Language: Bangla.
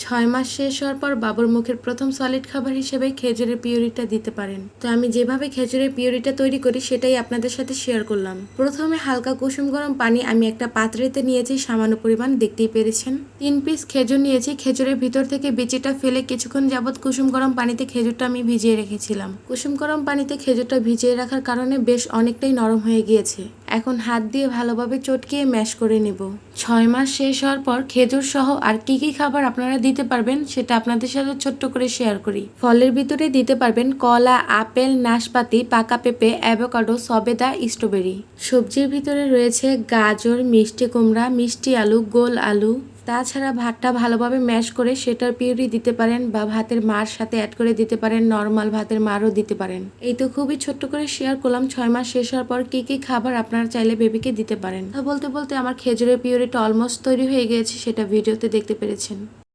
6 মাস শেষ হওয়ার পর বাবুর মুখের প্রথম সলিড খাবার হিসেবে খেজুরের পিউরিটা দিতে পারেন। তো আমি যেভাবে খেজুরের পিউরিটা তৈরি করি সেটাই আপনাদের সাথে শেয়ার করলাম। প্রথমে হালকা কুসুম গরম পানি আমি একটা পাত্রেতে নিয়েছি সামান্য পরিমাণ, দেখতেই পেরেছেন। 3 পিস খেজুর নিয়েছি। খেজুরের ভিতর থেকে বিচিটা ফেলে কিছুক্ষণ যাবত কুসুম গরম পানিতে খেজুরটা আমি ভিজিয়ে রেখেছিলাম। কুসুম গরম পানিতে খেজুরটা ভিজিয়ে রাখার কারণে বেশ অনেকটাই নরম হয়ে গিয়েছে। এখন হাত দিয়ে ভালোভাবে চটকিয়ে ম্যাশ করে নেব। 6 মাস শেষ হওয়ার পর খেজুর সহ আর কি কি খাবার আপনারা দিতে পারবেন সেটা আপনাদের সাথে ছোট্ট করে শেয়ার করি। ফলের ভিতরে দিতে পারবেন কলা, আপেল, নাশপাতি, পাকা পেঁপে, অ্যাভোকাডো, সবেদা, স্ট্রবেরি। সবজির ভিতরে রয়েছে গাজর, মিষ্টি কুমড়া, মিষ্টি আলু, গোল আলু। তাছাড়া ভাতটা ভালোভাবে ম্যাশ করে সেটার পিউরি দিতে পারেন বা ভাতের মার সাথে অ্যাড করে দিতে পারেন, নর্মাল ভাতের মারও দিতে পারেন। এই তো খুবই ছোট্ট করে শেয়ার করলাম 6 মাস শেষ হওয়ার পর কি কি খাবার আপনারা চাইলে বেবিকে দিতে পারেন। বলতে বলতে আমার খেজুরের পিউরিটা অলমোস্ট তৈরি হয়ে গিয়েছে, সেটা ভিডিওতে দেখতে পেরেছেন।